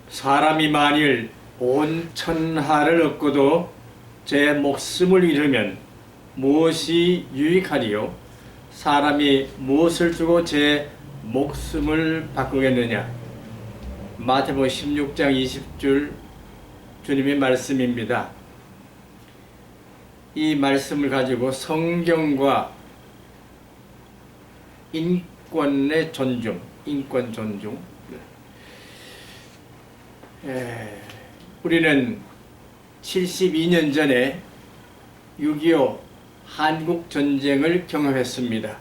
사람이 만일 온 천하를 얻고도 제 목숨을 잃으면 무엇이 유익하리요? 사람이 무엇을 주고 제 목숨을 바꾸겠느냐? 마태복음 16장 20줄 주님의 말씀입니다. 이 말씀을 가지고 성경과 인권의 존중, 인권 존중. 우리는 72년 전에 6.25 한국전쟁을 경험했습니다.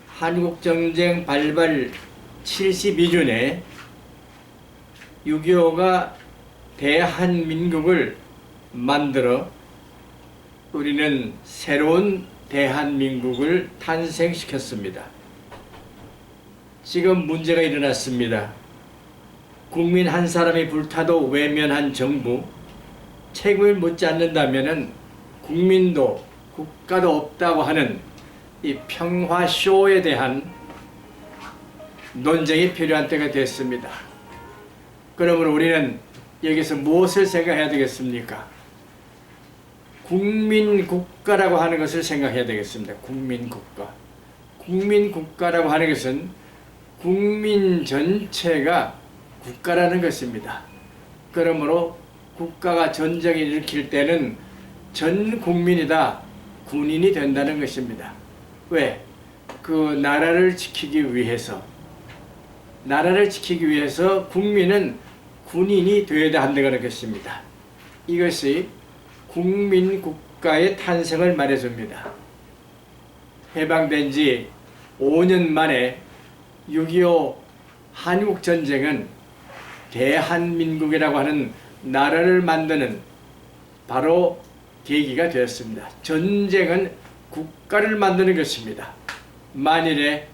한국전쟁 발발 72주년에 6.25가 대한민국을 만들어 우리는 새로운 대한민국을 탄생시켰습니다. 지금 문제가 일어났습니다. 국민 한 사람이 불타도 외면한 정부, 책임을 묻지 않는다면 국민도 국가도 없다고 하는 이 평화쇼에 대한 논쟁이 필요한 때가 됐습니다. 그러므로 우리는 여기서 무엇을 생각해야 되겠습니까? 국민국가라고 하는 것을 생각해야 되겠습니다. 국민국가. 국민국가라고 하는 것은 국민 전체가 국가라는 것입니다. 그러므로 국가가 전쟁을 일으킬 때는 전 국민이 다 군인이 된다는 것입니다. 왜? 그 나라를 지키기 위해서 국민은 군인이 되어야 한다는 것입니다. 이것이 국민국가의 탄생을 말해줍니다. 해방된 지 5년 만에 6.25 한국전쟁은 대한민국이라고 하는 나라를 만드는 바로 계기가 되었습니다. 전쟁은 국가를 만드는 것입니다. 만일에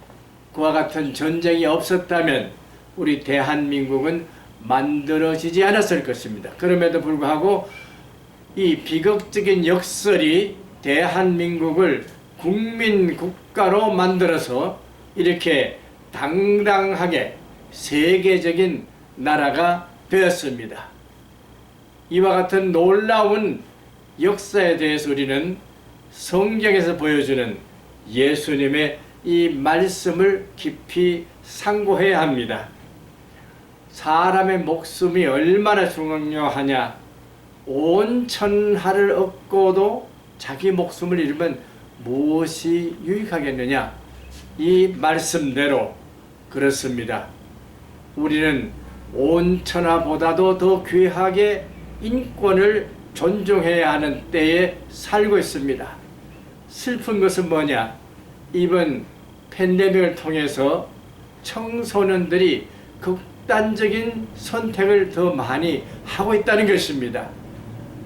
그와 같은 전쟁이 없었다면 우리 대한민국은 만들어지지 않았을 것입니다. 그럼에도 불구하고 이 비극적인 역설이 대한민국을 국민국가로 만들어서 이렇게 당당하게 세계적인 나라가 되었습니다. 이와 같은 놀라운 역사에 대해서 우리는 성경에서 보여주는 예수님의 이 말씀을 깊이 상고해야 합니다. 사람의 목숨이 얼마나 중요하냐. 온 천하를 얻고도 자기 목숨을 잃으면 무엇이 유익하겠느냐. 이 말씀대로 그렇습니다. 우리는 온 천하보다도 더 귀하게 인권을 존중해야 하는 때에 살고 있습니다. 슬픈 것은 뭐냐? 이번 팬데믹을 통해서 청소년들이 극단적인 선택을 더 많이 하고 있다는 것입니다.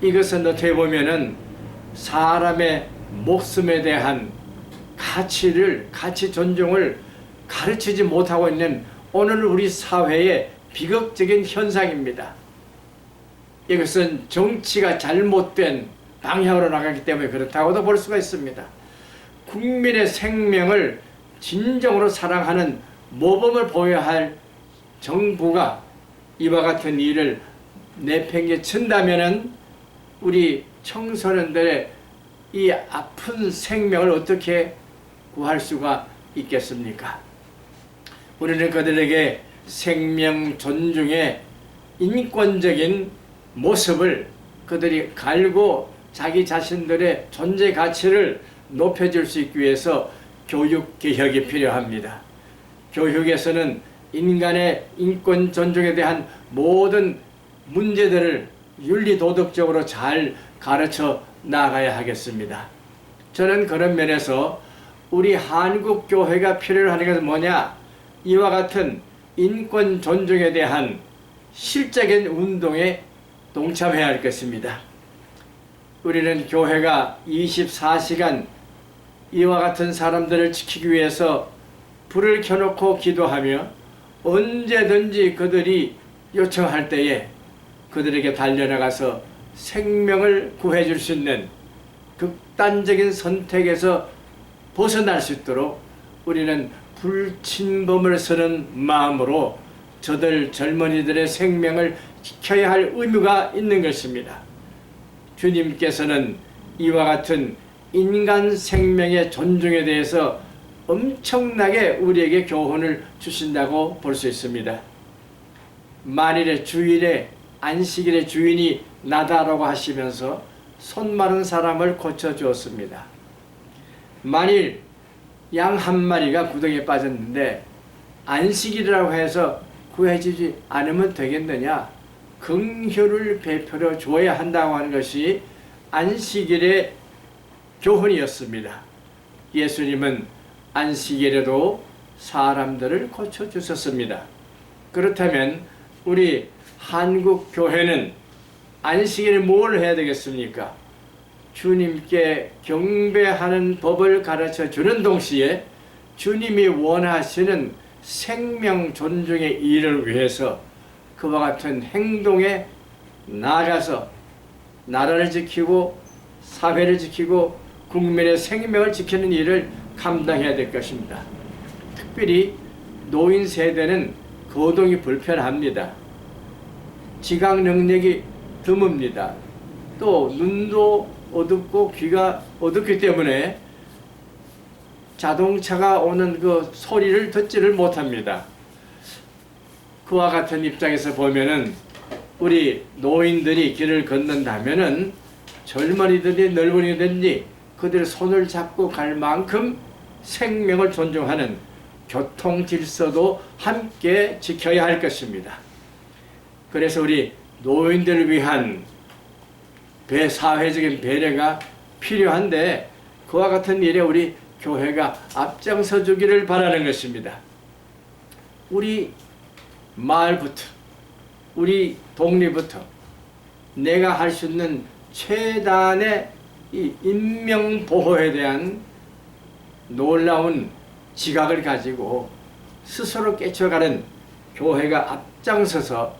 이것은 어떻게 보면은 사람의 목숨에 대한 가치 존중을 가르치지 못하고 있는 오늘 우리 사회의 비극적인 현상입니다. 이것은 정치가 잘못된 방향으로 나가기 때문에 그렇다고도 볼 수가 있습니다. 국민의 생명을 진정으로 사랑하는 모범을 보여야 할 정부가 이와 같은 일을 내팽개친다면은 우리 청소년들의 이 아픈 생명을 어떻게 구할 수가 있겠습니까? 우리는 그들에게 생명 존중의 인권적인 모습을 그들이 갈고 자기 자신들의 존재 가치를 높여줄 수 있기 위해서 교육 개혁이 필요합니다. 교육에서는 인간의 인권 존중에 대한 모든 문제들을 윤리도덕적으로 잘 가르쳐 나가야 하겠습니다. 저는 그런 면에서 우리 한국교회가 필요로 하는 것은 뭐냐? 이와 같은 인권 존중에 대한 실적인 운동에 동참해야 할 것입니다. 우리는 교회가 24시간 이와 같은 사람들을 지키기 위해서 불을 켜놓고 기도하며 언제든지 그들이 요청할 때에 그들에게 달려나가서 생명을 구해줄 수 있는 극단적인 선택에서 벗어날 수 있도록 우리는 불침범을 서는 마음으로 저들 젊은이들의 생명을 지켜야 할 의무가 있는 것입니다. 주님께서는 이와 같은 인간 생명의 존중에 대해서 엄청나게 우리에게 교훈을 주신다고 볼 수 있습니다. 만일의 주일에 안식일의 주인이 나다라고 하시면서 손 마른 사람을 고쳐주었습니다. 만일 양 한 마리가 구덩이에 빠졌는데 안식일이라고 해서 구해주지 않으면 되겠느냐? 긍휼을 베풀어 줘야 한다고 하는 것이 안식일의 교훈이었습니다. 예수님은 안식일에도 사람들을 고쳐주셨습니다. 그렇다면 우리 한국 교회는 안식일에 뭘 해야 되겠습니까? 주님께 경배하는 법을 가르쳐 주는 동시에 주님이 원하시는 생명 존중의 일을 위해서 그와 같은 행동에 나아가서 나라를 지키고 사회를 지키고 국민의 생명을 지키는 일을 감당해야 될 것입니다. 특별히 노인 세대는 거동이 불편합니다. 지각 능력이 드뭅니다. 또 눈도 어둡고 귀가 어둡기 때문에 자동차가 오는 그 소리를 듣지를 못합니다. 그와 같은 입장에서 보면은 우리 노인들이 길을 걷는다면은 젊은이들이 늙은이들이 그들의 손을 잡고 갈 만큼 생명을 존중하는 교통 질서도 함께 지켜야 할 것입니다. 그래서 우리 노인들을 위한 사회적인 배려가 필요한데 그와 같은 일에 우리 교회가 앞장서 주기를 바라는 것입니다. 우리 마을부터 우리 동리부터 내가 할 수 있는 최단의 이 인명보호에 대한 놀라운 지각을 가지고 스스로 깨쳐가는 교회가 앞장서서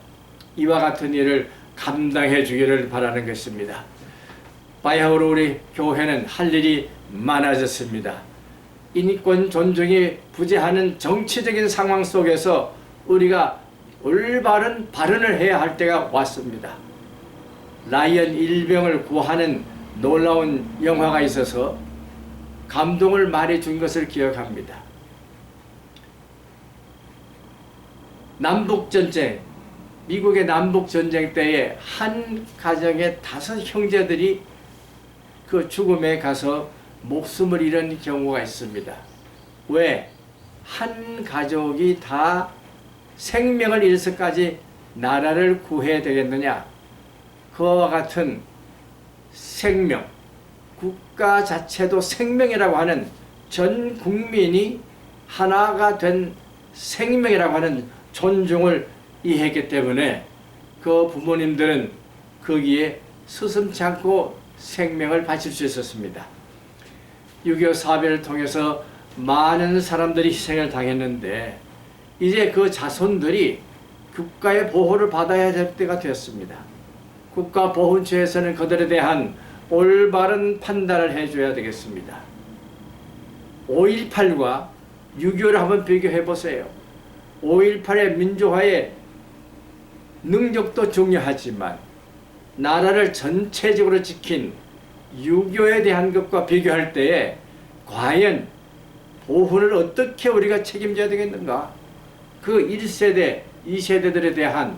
이와 같은 일을 감당해 주기를 바라는 것입니다. 바야흐로 우리 교회는 할 일이 많아졌습니다. 인권 존중이 부재하는 정치적인 상황 속에서 우리가 올바른 발언을 해야 할 때가 왔습니다. 라이언 일병을 구하는 놀라운 영화가 있어서 감동을 많이 준 것을 기억합니다. 남북전쟁, 미국의 남북전쟁 때에 한 가정의 5 형제들이 그 죽음에 가서 목숨을 잃은 경우가 있습니다. 왜? 한 가족이 다 생명을 잃어서까지 나라를 구해야 되겠느냐? 그와 같은 생명, 국가 자체도 생명이라고 하는 전 국민이 하나가 된 생명이라고 하는 존중을 이해했기 때문에 그 부모님들은 거기에 스승치 않고 생명을 바칠 수 있었습니다. 6.25 사변을 통해서 많은 사람들이 희생을 당했는데 이제 그 자손들이 국가의 보호를 받아야 될 때가 되었습니다. 국가보훈처에서는 그들에 대한 올바른 판단을 해줘야 되겠습니다. 5.18과 6.25를 한번 비교해 보세요. 5.18의 민주화의 능력도 중요하지만 나라를 전체적으로 지킨 6.25에 대한 것과 비교할 때에 과연 보훈을 어떻게 우리가 책임져야 되겠는가? 그 1세대, 2세대들에 대한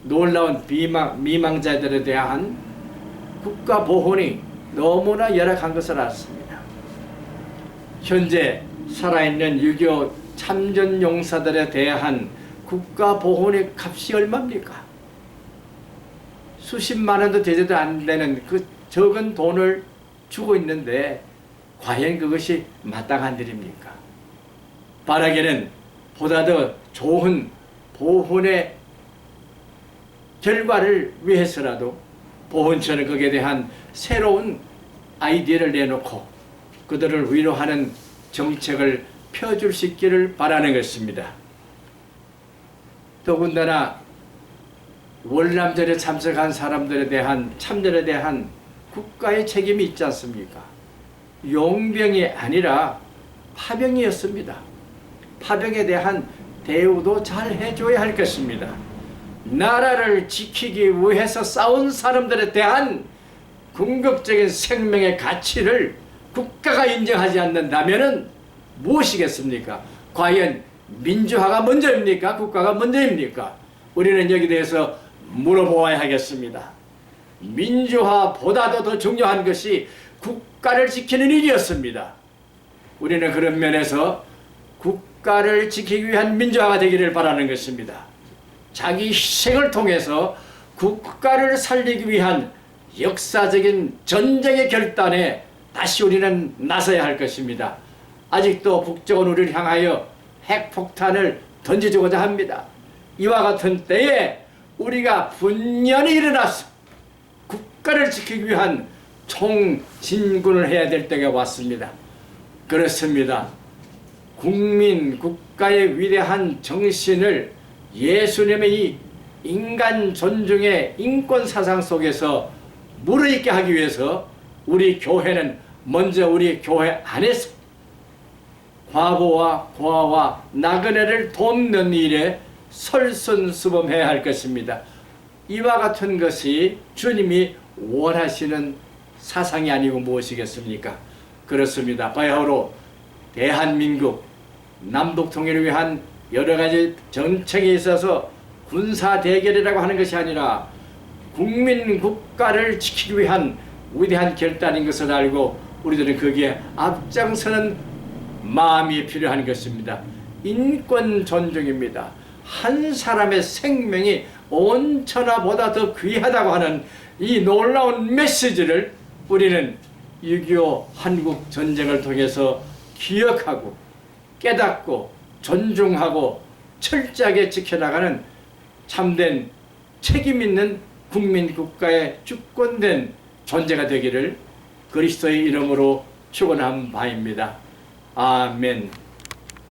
놀라운 미망자들에 대한 국가 보훈이 너무나 열악한 것을 알았습니다. 현재 살아있는 6.25 참전 용사들에 대한 국가 보훈의 값이 얼마입니까? 수십만 원도 되지도 안 되는 그 적은 돈을 주고 있는데 과연 그것이 마땅한 일입니까? 바라기는 보다 더 좋은 보훈의 결과를 위해서라도 보훈처는 거기에 대한 새로운 아이디어를 내놓고 그들을 위로하는 정책을 펴줄 수 있기를 바라는 것입니다. 더군다나 월남전에 참석한 사람들에 대한 참전에 대한 국가의 책임이 있지 않습니까? 용병이 아니라 파병이었습니다. 파병에 대한 대우도 잘 해줘야 할 것입니다. 나라를 지키기 위해서 싸운 사람들에 대한 궁극적인 생명의 가치를 국가가 인정하지 않는다면 무엇이겠습니까? 과연 민주화가 먼저입니까? 국가가 먼저입니까? 우리는 여기 대해서 물어보아야 하겠습니다. 민주화보다도 더 중요한 것이 국가를 지키는 일이었습니다. 우리는 그런 면에서 국가를 지키기 위한 민주화가 되기를 바라는 것입니다. 자기 희생을 통해서 국가를 살리기 위한 역사적인 전쟁의 결단에 다시 우리는 나서야 할 것입니다. 아직도 북쪽은 우리를 향하여 핵폭탄을 던져주고자 합니다. 이와 같은 때에 우리가 분연히 일어나서 국가를 지키기 위한 총진군을 해야 될 때가 왔습니다. 그렇습니다. 국민, 국가의 위대한 정신을 예수님의 이 인간 존중의 인권 사상 속에서 무르익게 하기 위해서 우리 교회는 먼저 우리 교회 안에서 과부와 고아와 나그네를 돕는 일에 설선수범해야 할 것입니다. 이와 같은 것이 주님이 원하시는 사상이 아니고 무엇이겠습니까? 그렇습니다. 바야흐로 대한민국 남북 통일을 위한 여러 가지 정책에 있어서 군사 대결이라고 하는 것이 아니라 국민 국가를 지키기 위한 위대한 결단인 것을 알고 우리들은 거기에 앞장서는 마음이 필요한 것입니다. 인권 존중입니다. 한 사람의 생명이 온 천하보다 더 귀하다고 하는 이 놀라운 메시지를 우리는 6.25 한국 전쟁을 통해서 기억하고 깨닫고 존중하고 철저하게 지켜나가는 참된 책임 있는 국민 국가의 주권된 존재가 되기를 그리스도의 이름으로 축원한 바입니다. 아멘.